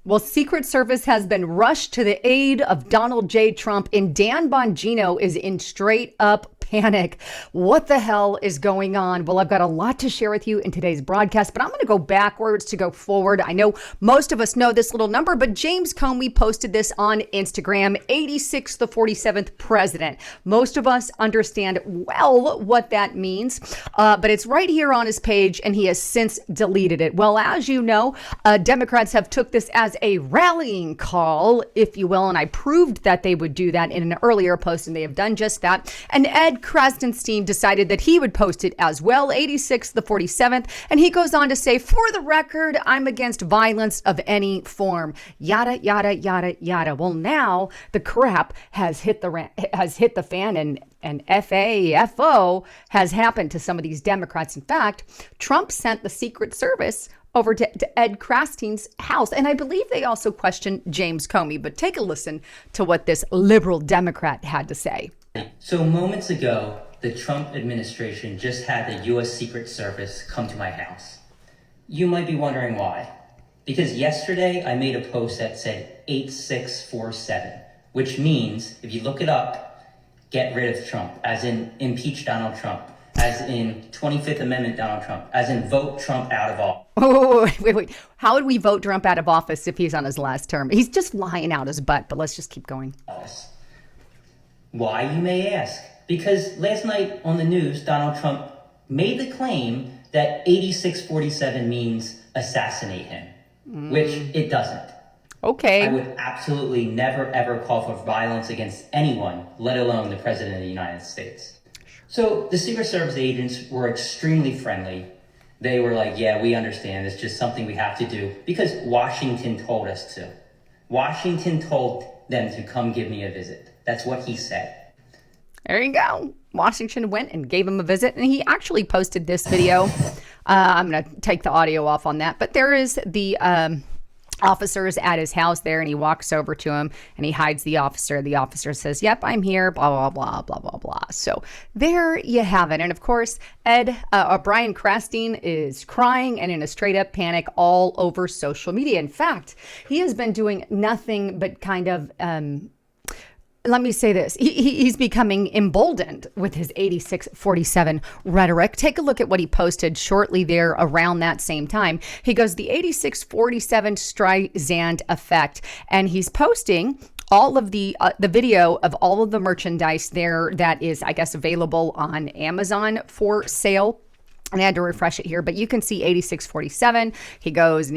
Well, Secret Service has been rushed to the aid of Donald J. Trump, and Dan Bongino is in straight up panic. What the hell is going on? Well, I've got a lot to share with you in today's broadcast, but I'm going to go backwards to go forward. I know most of us know this little number, but James Comey posted this on Instagram, 86th, the 47th president. Most of us understand well what that means, but it's right here on his page, and he has since deleted it. Well, as you know, Democrats have took this as a rallying call, if you will, and I proved that they would do that in an earlier post, and they have done just that. And Ed Krasenstein decided that he would post it as well, 86th, the 47th, and he goes on to say, for the record, I'm against violence of any form, yada, yada, yada, yada. Well, now the crap has hit the fan, and FAFO has happened to some of these Democrats. In fact, Trump sent the Secret Service over to Ed Krasenstein's house. And I believe they also questioned James Comey. But take a listen to what this liberal Democrat had to say. So moments ago, the Trump administration just had the U.S. Secret Service come to my house. You might be wondering why. Because yesterday I made a post that said 8647, which means, if you look it up, get rid of Trump, as in impeach Donald Trump, as in 25th Amendment Donald Trump, as in vote Trump out of office. Oh, wait. How would we vote Trump out of office if he's on his last term? He's just lying out his butt, but let's just keep going. Why, you may ask? Because last night on the news, Donald Trump made the claim that 8647 means assassinate him, which it doesn't. Okay. I would absolutely never, ever call for violence against anyone, let alone the President of the United States. So the Secret Service agents were extremely friendly. They were like, yeah, we understand. It's just something we have to do because Washington told us to. Washington told them to come give me a visit. That's what he said. There you go. Washington went and gave him a visit, and he actually posted this video. I'm going to take the audio off on that, but there is the officers at his house there, and he walks over to him and he hides the officer. The officer says, yep, I'm here, blah, blah, blah, blah, blah, blah. So there you have it. And of course, Brian Krasenstein is crying and in a straight up panic all over social media. In fact, he has been doing nothing but kind of, let me say this. He's becoming emboldened with his 8647 rhetoric. Take a look at what he posted shortly there around that same time. He goes, the 8647 Streisand effect. And he's posting all of the video of all of the merchandise there that is, I guess, available on Amazon for sale. And I had to refresh it here, but you can see 8647. He goes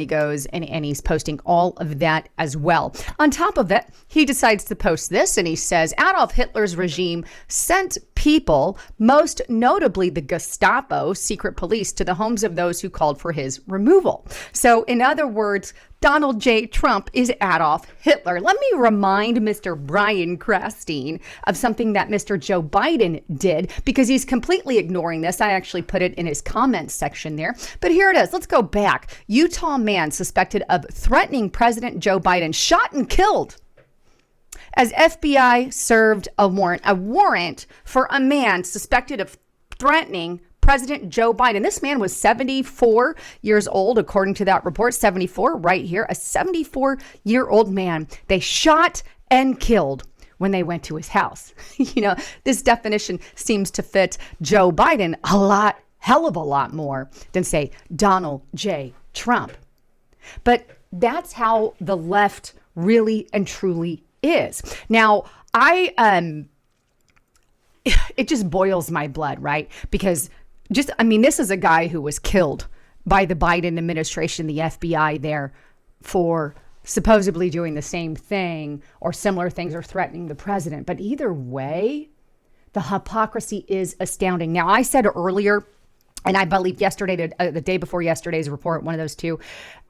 and he's posting all of that as well. On top of it, he decides to post this, and he says Adolf Hitler's regime sent people, most notably the Gestapo, secret police, to the homes of those who called for his removal. So in other words, Donald J. Trump is Adolf Hitler. Let me remind Mr. Brian Krasenstein of something that Mr. Joe Biden did, because he's completely ignoring this. I actually put it in his comments section there. But here it is. Let's go back. Utah man suspected of threatening President Joe Biden shot and killed as FBI served a warrant for a man suspected of threatening President Joe Biden. This man was 74 years old, according to that report. 74 right here, a 74-year-old man. They shot and killed when they went to his house. You know, this definition seems to fit Joe Biden hell of a lot more than, say, Donald J. Trump. But that's how the left really and truly is. Now, it just boils my blood, right? Because this is a guy who was killed by the Biden administration, the FBI there, for supposedly doing the same thing or similar things or threatening the president. But either way, the hypocrisy is astounding. Now, I said earlier, and I believe yesterday, the day before yesterday's report, one of those two,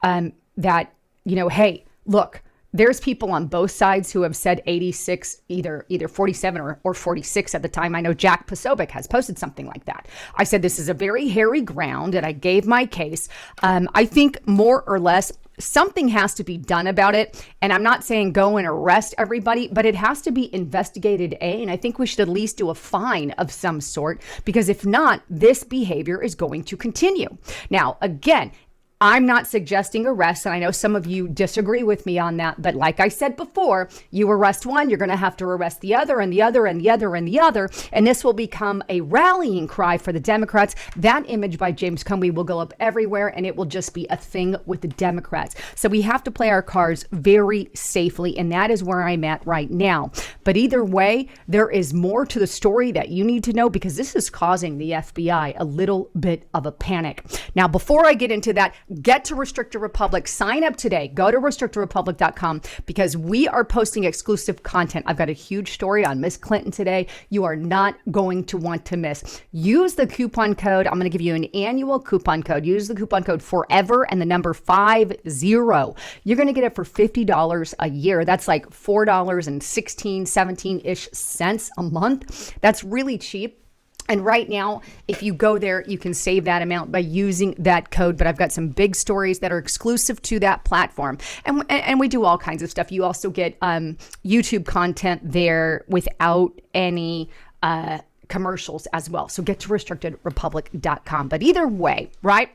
that, hey, look, there's people on both sides who have said 86, either 47 or 46 at the time. I know Jack Posobiec has posted something like that. I said this is a very hairy ground, and I gave my case. I think more or less something has to be done about it. And I'm not saying go and arrest everybody, but it has to be investigated, and I think we should at least do a fine of some sort, because if not, this behavior is going to continue. Now, again, I'm not suggesting arrests, and I know some of you disagree with me on that, but like I said before, you arrest one, you're going to have to arrest the other and the other and the other and the other, and this will become a rallying cry for the Democrats. That image by James Comey will go up everywhere, and it will just be a thing with the Democrats. So we have to play our cards very safely, and that is where I'm at right now. But either way, there is more to the story that you need to know, because this is causing the FBI a little bit of a panic. Now, before I get into that, get to Restricted Republic. Sign up today. Go to restrictedrepublic.com, because we are posting exclusive content. I've got a huge story on Miss Clinton today. You are not going to want to miss. Use the coupon code. I'm going to give you an annual coupon code. Use the coupon code FOREVER and the number 50. You're going to get it for $50 a year. That's like $4.16, 17-ish cents a month. That's really cheap. And right now, if you go there, you can save that amount by using that code. But I've got some big stories that are exclusive to that platform. And we do all kinds of stuff. You also get YouTube content there without any commercials as well. So get to restrictedrepublic.com. But either way, right?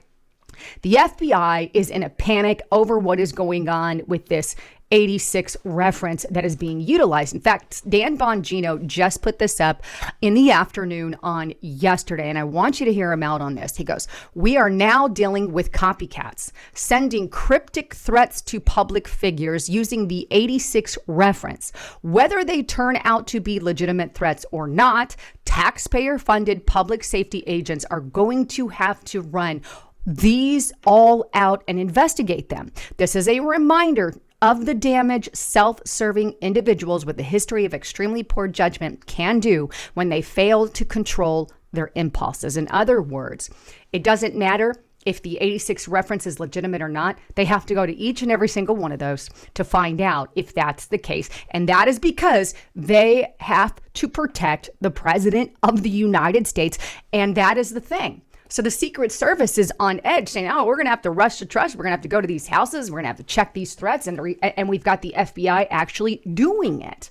The FBI is in a panic over what is going on with this 86 reference that is being utilized. In fact, Dan Bongino just put this up in the afternoon on yesterday, and I want you to hear him out on this. He goes, "We are now dealing with copycats, sending cryptic threats to public figures using the 86 reference. Whether they turn out to be legitimate threats or not, taxpayer-funded public safety agents are going to have to run these all out and investigate them. This is a reminder of the damage self-serving individuals with a history of extremely poor judgment can do when they fail to control their impulses." In other words, it doesn't matter if the 86 reference is legitimate or not. They have to go to each and every single one of those to find out if that's the case. And that is because they have to protect the president of the United States. And that is the thing. So the Secret Service is on edge, saying, "Oh, we're going to have to rush to trust. We're going to have to go to these houses. We're going to have to check these threats." And we've got the FBI actually doing it.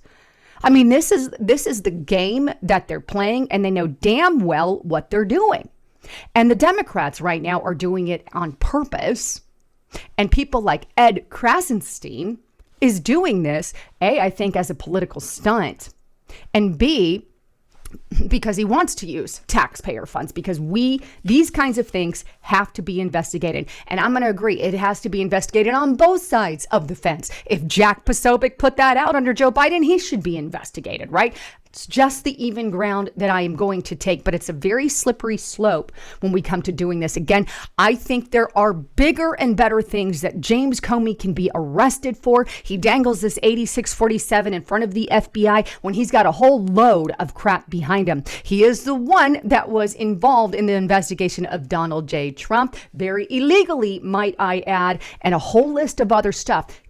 I mean, this is the game that they're playing, and they know damn well what they're doing. And the Democrats right now are doing it on purpose. And people like Ed Krasenstein is doing this, A, I think, as a political stunt, and B, because he wants to use taxpayer funds, because these kinds of things have to be investigated. And I'm going to agree, it has to be investigated on both sides of the fence. If Jack Posobiec put that out under Joe Biden, he should be investigated, right? It's just the even ground that I am going to take, but it's a very slippery slope when we come to doing this. Again, I think there are bigger and better things that James Comey can be arrested for. He dangles this 8647 in front of the FBI when he's got a whole load of crap behind him. He is the one that was involved in the investigation of Donald J. Trump, very illegally, might I add, and a whole list of other stuff.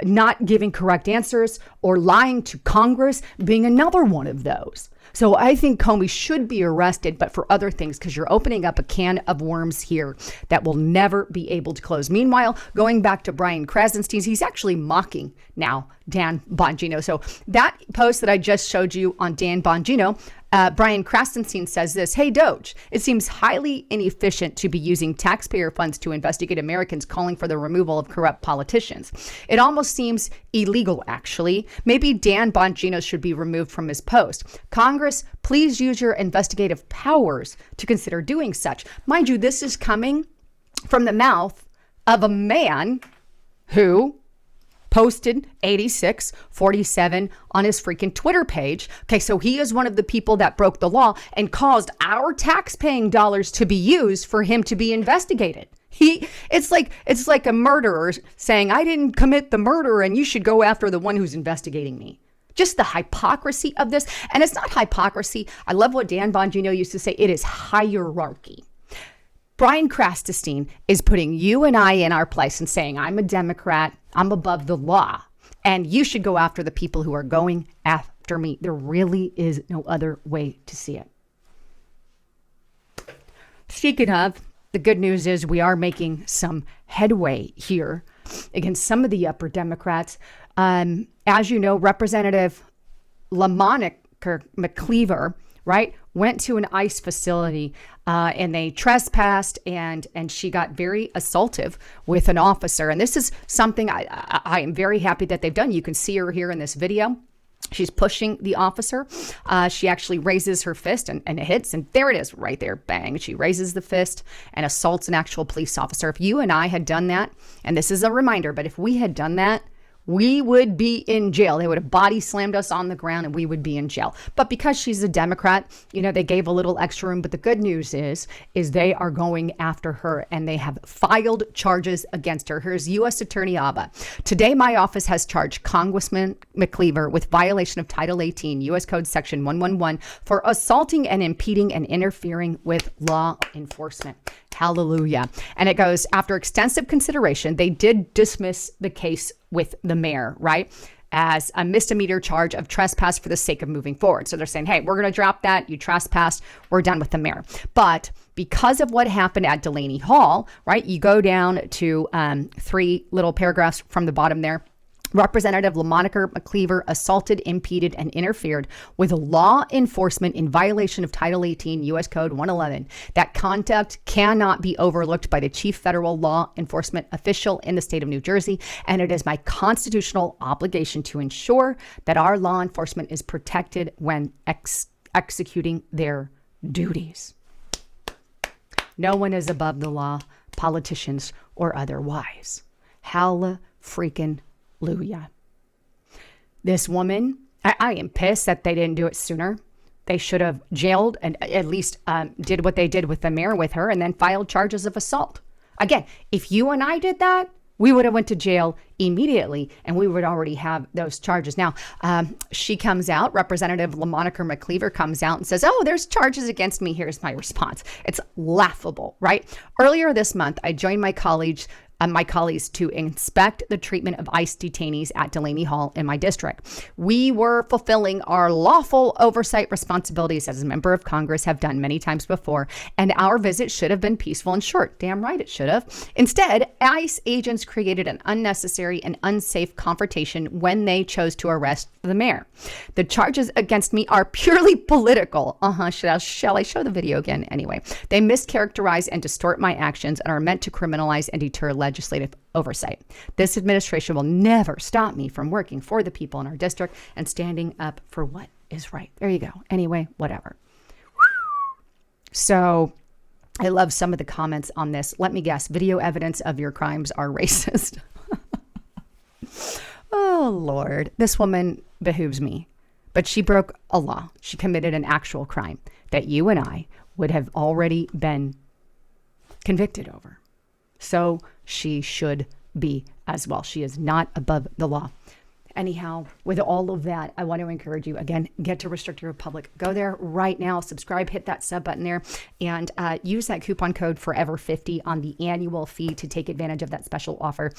Not giving correct answers or lying to Congress being another one of those. So I think Comey should be arrested, but for other things, because you're opening up a can of worms here that will never be able to close. Meanwhile, going back to Brian Krasenstein, he's actually mocking now Dan Bongino. So that post that I just showed you on Dan Bongino, Brian Krasenstein says this: "Hey, Doge, it seems highly inefficient to be using taxpayer funds to investigate Americans calling for the removal of corrupt politicians. It almost seems illegal, actually. Maybe Dan Bongino should be removed from his post. Congress, please use your investigative powers to consider doing such." Mind you, this is coming from the mouth of a man who posted 8647 on his freaking Twitter page. Okay, so he is one of the people that broke the law and caused our tax-paying dollars to be used for him to be investigated. It's like a murderer saying, "I didn't commit the murder and you should go after the one who's investigating me." Just the hypocrisy of this. And it's not hypocrisy. I love what Dan Bongino used to say. It is hierarchy. Brian Krasenstein is putting you and I in our place and saying, "I'm a Democrat, I'm above the law, and you should go after the people who are going after me." There really is no other way to see it. Speaking of, the good news is we are making some headway here against some of the upper Democrats. As you know, Representative McIver, right, went to an ICE facility and they trespassed, and she got very assaultive with an officer. And this is something I am very happy that they've done. You can see her here in this video. She's pushing the officer. She actually raises her fist and it hits, and there it is right there, bang. She raises the fist and assaults an actual police officer. If you and I had done that, and this is a reminder, but if we had done that, we would be in jail. They would have body slammed us on the ground and we would be in jail. But because she's a Democrat, they gave a little extra room. But the good news is they are going after her and they have filed charges against her. Here's U.S. Attorney Abba. Today, my office has charged Congressman McIver with violation of Title 18, U.S. Code Section 111 for assaulting and impeding and interfering with law enforcement. Hallelujah. And it goes, after extensive consideration, they did dismiss the case with the mayor, right, as a misdemeanor charge of trespass for the sake of moving forward. So they're saying, hey, we're going to drop that. You trespassed. We're done with the mayor. But because of what happened at Delaney Hall, right, you go down to 3 little paragraphs from the bottom there. Representative Lamonica McIver assaulted, impeded, and interfered with law enforcement in violation of Title 18 U.S. Code 111. That conduct cannot be overlooked by the chief federal law enforcement official in the state of New Jersey, and it is my constitutional obligation to ensure that our law enforcement is protected when executing their duties. No one is above the law, politicians or otherwise. Hallelujah. This woman, I am pissed that they didn't do it sooner. They should have jailed and at least did what they did with the mayor with her and then filed charges of assault. Again, if you and I did that, we would have went to jail immediately and we would already have those charges. Now, she comes out, Representative Lamonica McIver comes out and says, oh, there's charges against me. Here's my response. It's laughable, right? Earlier this month, I joined my colleagues to inspect the treatment of ICE detainees at Delaney Hall in my district. We were fulfilling our lawful oversight responsibilities as a member of Congress have done many times before, and our visit should have been peaceful and short. Damn right it should have. Instead, ICE agents created an unnecessary and unsafe confrontation when they chose to arrest the mayor. The charges against me are purely political. Shall I show the video again? Anyway, they mischaracterize and distort my actions and are meant to criminalize and deter legislative oversight. This administration will never stop me from working for the people in our district and standing up for what is right. There you go. Anyway, whatever. So I love some of the comments on this. Let me guess. Video evidence of your crimes are racist. Oh, Lord. This woman behooves me. But she broke a law. She committed an actual crime that you and I would have already been convicted over. So she should be as well. She is not above the law. Anyhow, with all of that, I want to encourage you, again, get to Restrict Your Republic. Go there right now, subscribe, hit that sub button there, and use that coupon code FOREVER50 on the annual fee to take advantage of that special offer.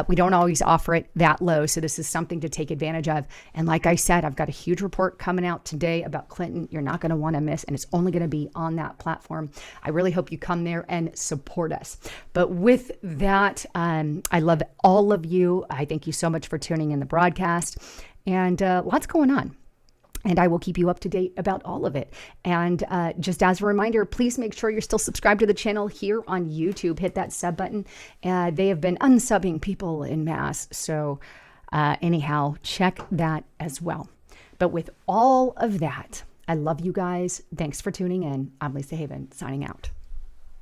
We don't always offer it that low, so this is something to take advantage of. And like I said, I've got a huge report coming out today about Clinton. You're not going to want to miss, and it's only going to be on that platform. I really hope you come there and support us. But with that, I love all of you. I thank you so much for tuning in the broadcast. And lots going on. And I will keep you up to date about all of it. And just as a reminder, please make sure you're still subscribed to the channel here on YouTube. Hit that sub button. They have been unsubbing people en masse. So anyhow, check that as well. But with all of that, I love you guys. Thanks for tuning in. I'm Lisa Haven, signing out.